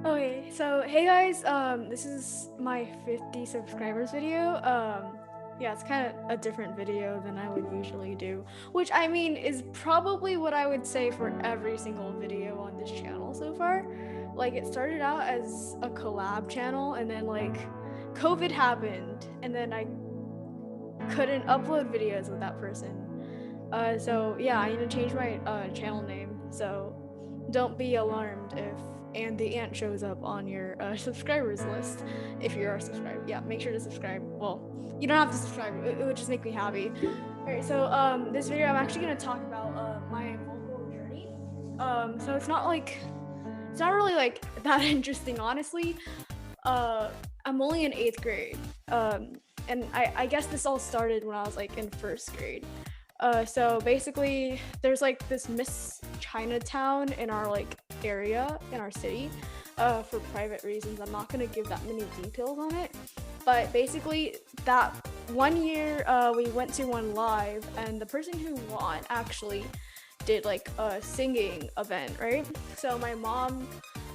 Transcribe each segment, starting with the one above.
Okay, so hey guys, this is my 50 subscribers video. Yeah, it's kind of a different video than I would usually do, which I mean is probably what I would say for every single video on this channel so far. Like, it started out as a collab channel, and then like COVID happened, and then I couldn't upload videos with that person. So yeah, I need to change my channel name. So don't be alarmed if and the ant shows up on your subscribers list if you are subscribed. Yeah, make sure to subscribe. Well, you don't have to subscribe. It would just make me happy. All right, so this video I'm actually gonna talk about my vocal journey. So it's not really like that interesting, honestly. I'm only in 8th grade. And I guess this all started when I was like in 1st grade. So basically, there's like this Miss Chinatown in our like area in our city. For private reasons, I'm not gonna give that many details on it. But basically, that one year we went to one live, and the person who won actually did like a singing event, right? So my mom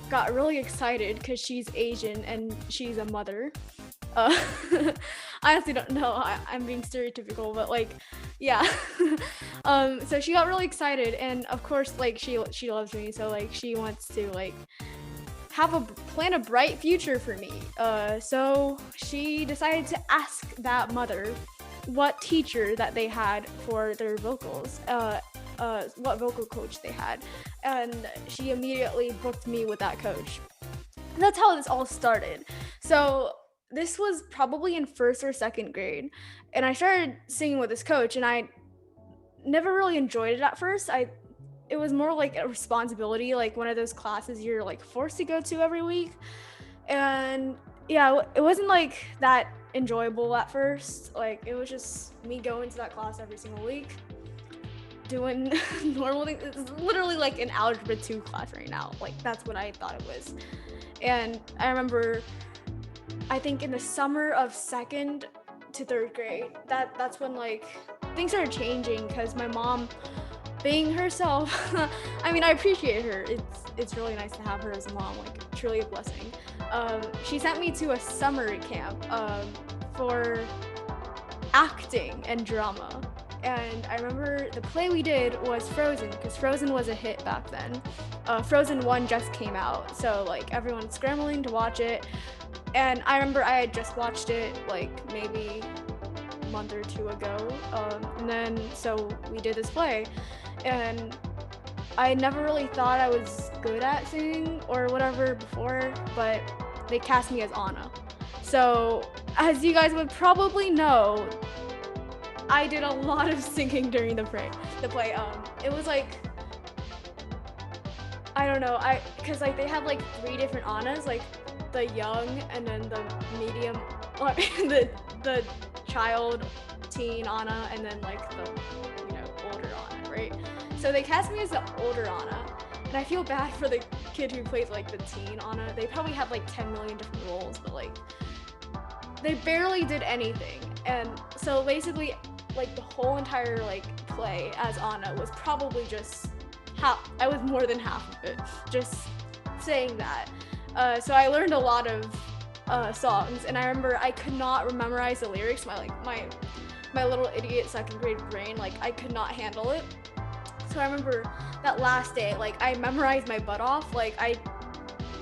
got really excited because she's Asian and she's a mother. Uh, I honestly don't know. I'm being stereotypical, but like, yeah. So she got really excited, and of course, like she loves me, so like she wants to like plan a bright future for me. So she decided to ask that mother what teacher that they had for their vocals. What vocal coach they had, and she immediately booked me with that coach. And that's how this all started. So this was probably in 1st or 2nd grade, and I started singing with this coach, and I never really enjoyed it at first. It was more like a responsibility, like one of those classes you're like forced to go to every week, and yeah, it wasn't like that enjoyable at first. Like, it was just me going to that class every single week, doing normal things. It's literally like an algebra 2 class right now. Like, that's what I thought it was. And I remember, I think in the summer of 2nd to 3rd grade, that's when like things started changing because my mom, being herself, I mean, I appreciate her. It's really nice to have her as a mom, like truly a blessing. She sent me to a summer camp for acting and drama. And I remember the play we did was Frozen, because Frozen was a hit back then. Frozen 1 just came out, so like everyone's scrambling to watch it. And I remember I had just watched it like maybe a month or two ago. And then so we did this play, and I never really thought I was good at singing or whatever before, but they cast me as Anna. So, as you guys would probably know, I did a lot of singing during the play. It was like, I don't know, because like they had like 3 different Annas, like the young, and then the medium, or the child, teen Anna, and then like the older Anna, right? So they cast me as the older Anna, and I feel bad for the kid who plays like the teen Anna. They probably had like 10 million different roles, but like they barely did anything. And so basically, like the whole entire like play as Anna was probably just half. I was more than half of it, just saying that. So I learned a lot of songs, and I remember I could not memorize the lyrics. My little idiot 2nd grade brain, like I could not handle it. So I remember that last day, like I memorized my butt off. Like I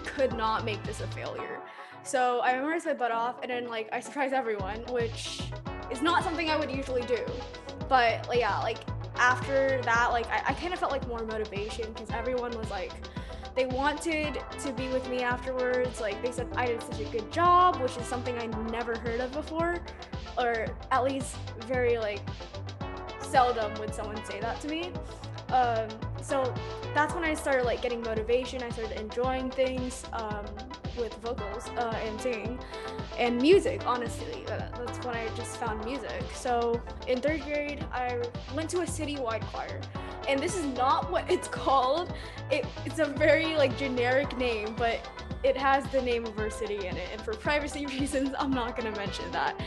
could not make this a failure. So I memorized my butt off, and then like I surprised everyone, which is not something I would usually do. But like, yeah, like after that, like I kind of felt like more motivation, because everyone was like, they wanted to be with me afterwards. Like they said I did such a good job, which is something I never heard of before, or at least very like seldom would someone say that to me. So that's when I started like getting motivation. I started enjoying things with vocals and singing and music. Honestly, that's when I just found music. So in 3rd grade, I went to a citywide choir, and this is not what it's called. It's a very like generic name, but it has the name of our city in it, and for privacy reasons, I'm not gonna mention that.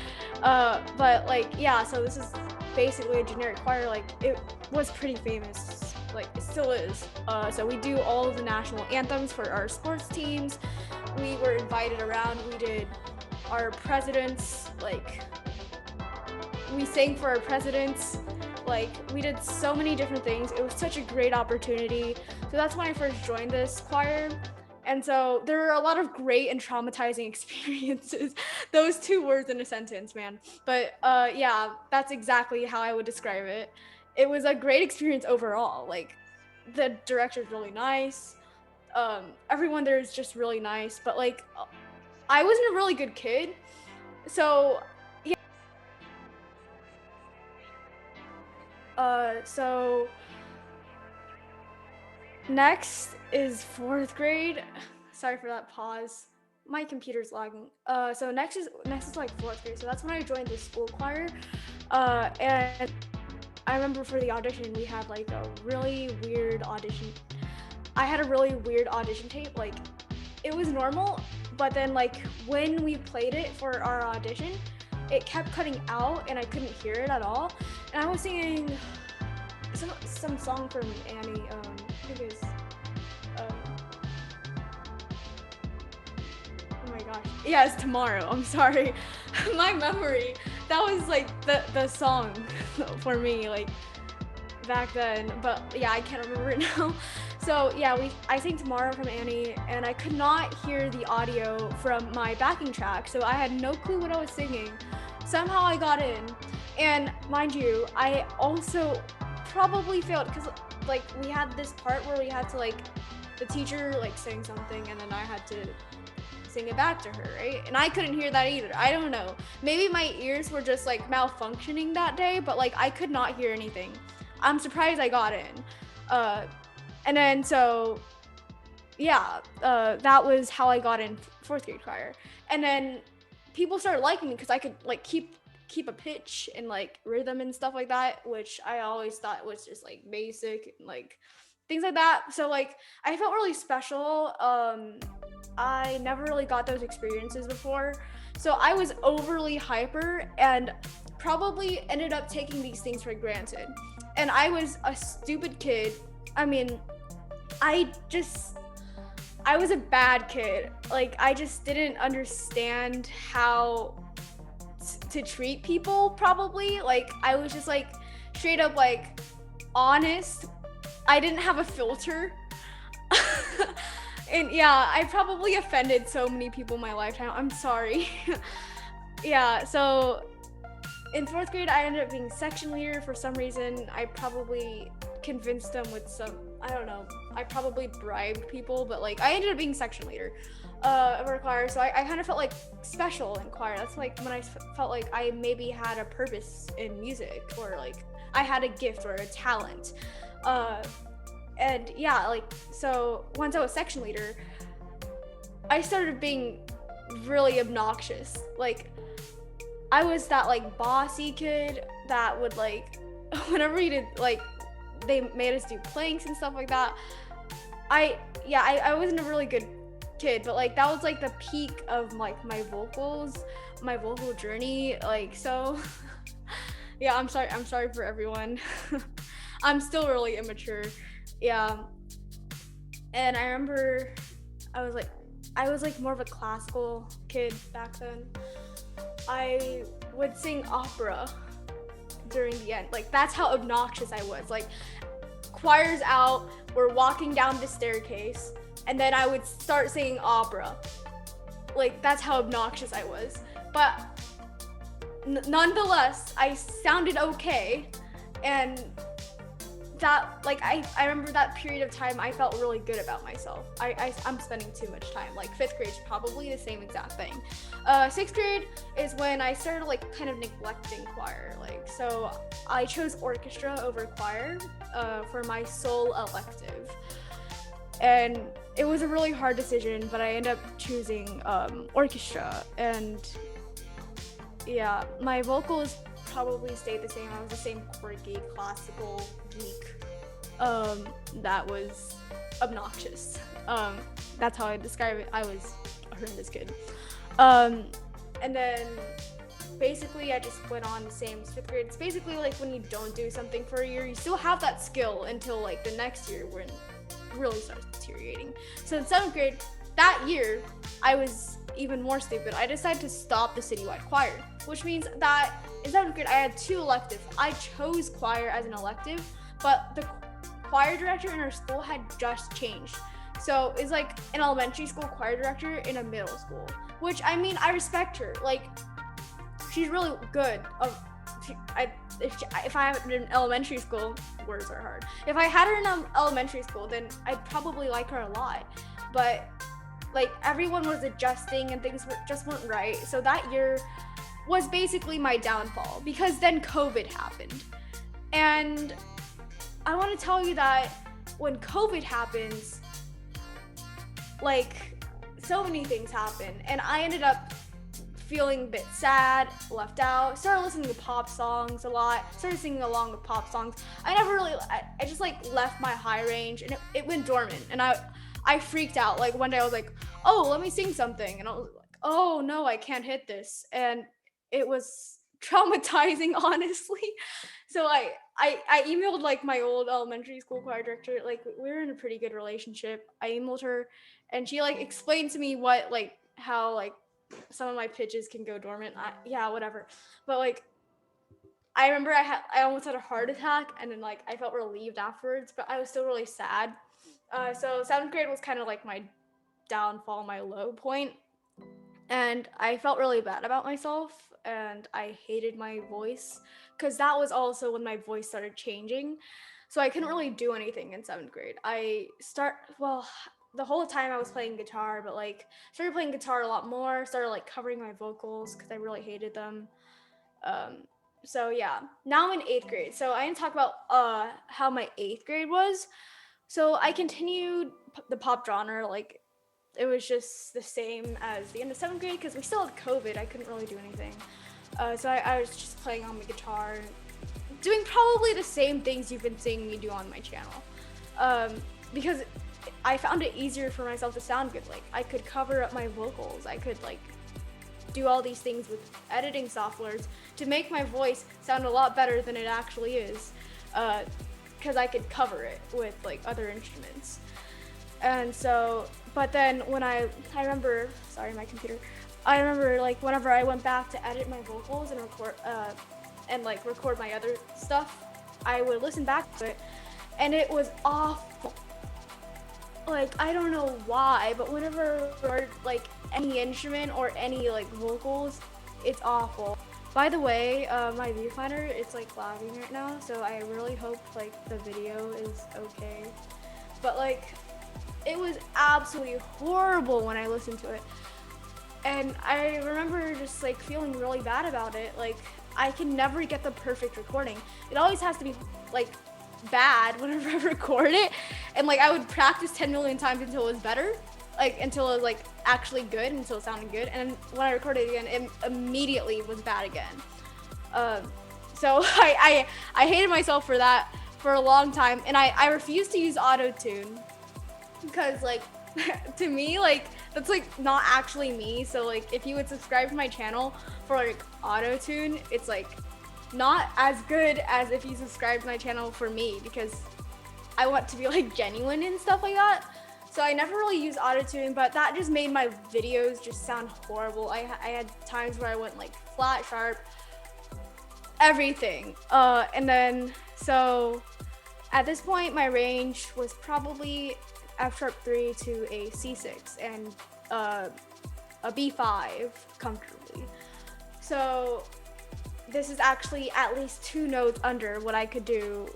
But like, yeah, so this is basically a generic choir. Like, it was pretty famous, like it still is. So we do all of the national anthems for our sports teams. we were invited around. We did our presidents, like we sang for our presidents. Like we did so many different things. It was such a great opportunity. So that's when I first joined this choir. And so there were a lot of great and traumatizing experiences. Those two words in a sentence, man. But yeah, that's exactly how I would describe it. It was a great experience overall. Like the director's really nice. Everyone there is just really nice. But like I wasn't a really good kid. So yeah. So next is fourth grade. Sorry for that pause. My computer's lagging. So next is like fourth grade. So that's when I joined the school choir. And I remember for the audition we had like a really weird audition. I had a really weird audition tape. Like it was normal, but then like when we played it for our audition, it kept cutting out and I couldn't hear it at all. And I was singing some song from Annie. I think it was. Oh my gosh. Yeah, it's Tomorrow. I'm sorry. My memory. That was like the song for me like back then. But yeah, I can't remember it now. So yeah, I sang Tomorrow from Annie, and I could not hear the audio from my backing track, so I had no clue what I was singing. Somehow I got in, and mind you, I also probably failed because like we had this part where we had to like the teacher like sang something, and then I had to sing it back to her, right? And I couldn't hear that either. I don't know. Maybe my ears were just like malfunctioning that day, but like I could not hear anything. I'm surprised I got in. And then so yeah, that was how I got in fourth grade choir. And then people started liking me because I could like keep a pitch and like rhythm and stuff like that, which I always thought was just like basic and like things like that. So like I felt really special. I never really got those experiences before. So I was overly hyper and probably ended up taking these things for granted. And I was a stupid kid. I mean, I was a bad kid. Like I just didn't understand how to treat people probably. Like I was just like straight up like honest. I didn't have a filter. And yeah, I probably offended so many people in my lifetime. I'm sorry. Yeah, so in fourth grade, I ended up being section leader for some reason. I probably convinced them with some, I don't know, I probably bribed people, but like I ended up being section leader of our choir. So I kind of felt like special in choir. That's like when I felt like I maybe had a purpose in music, or like I had a gift or a talent. And yeah, like, so once I was section leader, I started being really obnoxious. Like, I was that, like, bossy kid that would, like, whenever we did, like, they made us do planks and stuff like that. I wasn't a really good kid, but, like, that was, like, the peak of, like, my vocal journey. Like, so, yeah, I'm sorry for everyone. I'm still really immature. Yeah, and I remember I was like more of a classical kid back then. I would sing opera during the end. Like that's how obnoxious I was. Like choir's out, we're walking down the staircase, and then I would start singing opera. Like that's how obnoxious I was. But nonetheless, I sounded okay, and that, like, I remember that period of time I felt really good about myself. I'm spending too much time. Like 5th grade is probably the same exact thing. 6th grade is when I started like kind of neglecting choir. Like, so I chose orchestra over choir for my sole elective. And it was a really hard decision, but I ended up choosing orchestra. And yeah, my vocals probably stayed the same. I was the same quirky classical geek that was obnoxious. That's how I describe it. I was a horrendous kid. And then basically I just went on the same as 5th grade. It's basically like when you don't do something for a year, you still have that skill until like the next year when it really starts deteriorating. So in 7th grade, that year, I was even more stupid. I decided to stop the citywide choir, which means that in 7th grade I had 2 electives. I chose choir as an elective, but the choir director in our school had just changed. So it's like an elementary school choir director in a middle school, which I mean, I respect her. Like, she's really good. If I had her in elementary school, words are hard. If I had her in elementary school, then I'd probably like her a lot. But like, everyone was adjusting and things just weren't right. So that year was basically my downfall, because then COVID happened. And I want to tell you that when COVID happens, like, so many things happen, and I ended up feeling a bit sad, left out, started listening to pop songs a lot, started singing along with pop songs. I just like left my high range, and it went dormant, and I freaked out. Like, one day I was like, oh, let me sing something, and I was like, oh no, I can't hit this, and it was traumatizing, honestly. So I emailed like my old elementary school choir director. Like, we were in a pretty good relationship. I emailed her, and she like explained to me what, like, how like some of my pitches can go dormant. Yeah, whatever. But like, I remember I almost had a heart attack, and then like I felt relieved afterwards, but I was still really sad. So 7th grade was kind of like my downfall, my low point, and I felt really bad about myself, and I hated my voice, because that was also when my voice started changing. So I couldn't really do anything in 7th grade. The whole time I was playing guitar, but like started playing guitar a lot more, started like covering my vocals because I really hated them. Um, so yeah, now I'm in 8th grade. So I didn't talk about how my 8th grade was. So I continued the pop genre. Like, it was just the same as the end of 7th grade, because we still had COVID. I couldn't really do anything. So I was just playing on the guitar, doing probably the same things you've been seeing me do on my channel. Because I found it easier for myself to sound good. Like, I could cover up my vocals. I could like do all these things with editing softwares to make my voice sound a lot better than it actually is. Because I could cover it with like other instruments. And so, but then when I remember, sorry, my computer. I remember like whenever I went back to edit my vocals and record my other stuff, I would listen back to it, and it was awful. Like, I don't know why, but whenever I record like any instrument or any like vocals, it's awful. By the way, my viewfinder, it's like lagging right now, so I really hope like the video is okay. But like, it was absolutely horrible when I listened to it. And I remember just like feeling really bad about it. Like, I can never get the perfect recording. It always has to be like bad whenever I record it. And like, I would practice 10 million times until it was better. Like, until it was like actually good, until it sounded good. And then when I recorded it again, it immediately was bad again. So I hated myself for that for a long time. And I refused to use auto-tune, because like, to me, like, that's like not actually me. So like, if you would subscribe to my channel for like auto-tune, it's like not as good as if you subscribe to my channel for me, because I want to be like genuine and stuff like that. So I never really used auto-tune, but that just made my videos just sound horrible. I had times where I went like flat, sharp, everything. And then, so at this point, my range was probably F sharp 3 to a C6 and a B5 comfortably. So this is actually at least 2 notes under what I could do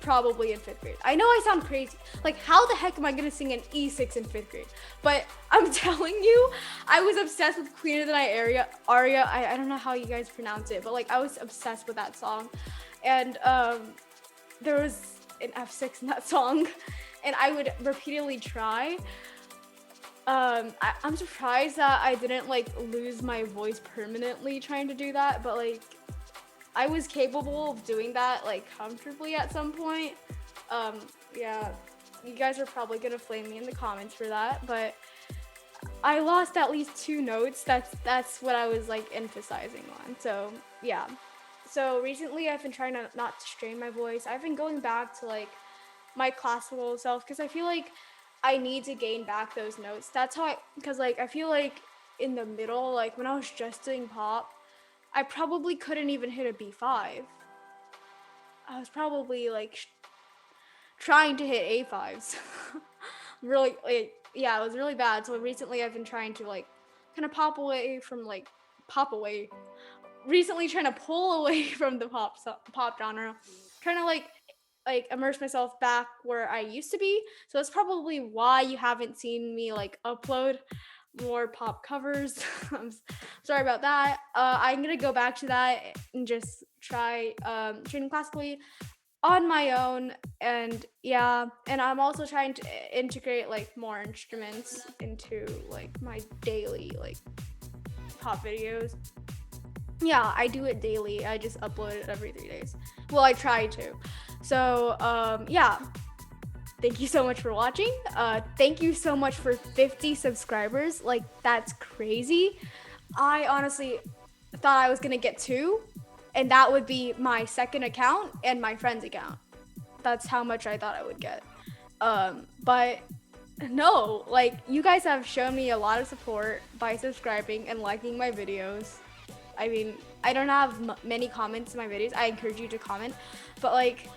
probably in 5th grade. I know I sound crazy. Like, how the heck am I gonna sing an E6 in 5th grade? But I'm telling you, I was obsessed with Queen of the Night aria. I don't know how you guys pronounce it, but like, I was obsessed with that song. And there was an F6 in that song, and I would repeatedly try. I'm surprised that I didn't like lose my voice permanently trying to do that, but like, I was capable of doing that like comfortably at some point. Yeah, you guys are probably gonna flame me in the comments for that, but I lost at least 2 notes. That's what I was like emphasizing on. So yeah. So recently I've been trying to not strain my voice. I've been going back to like my classical self, because I feel like I need to gain back those notes. That's how because like I feel like in the middle, like when I was just doing pop, I probably couldn't even hit a B5. I was probably like trying to hit A5s. Really, like, yeah, it was really bad. So recently I've been trying to like kind of pop away. Recently trying to pull away from the pop genre, trying to like immerse myself back where I used to be. So that's probably why you haven't seen me like upload more pop covers. I'm sorry about that. I'm gonna go back to that and just try training classically on my own. And yeah, and I'm also trying to integrate like more instruments into like my daily like pop videos. Yeah, I do it daily. I just upload it every 3 days. Well, I try to. So yeah, thank you so much for watching. Thank you so much for 50 subscribers. Like, that's crazy. I honestly thought I was gonna get 2, and that would be my second account and my friend's account. That's how much I thought I would get. But no, like, you guys have shown me a lot of support by subscribing and liking my videos. I mean, I don't have many comments in my videos. I encourage you to comment, but like,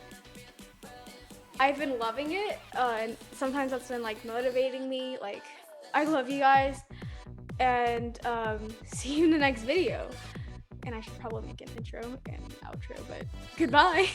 I've been loving it, and sometimes that's been like motivating me. Like, I love you guys, and see you in the next video. And I should probably make an intro and outro, but goodbye.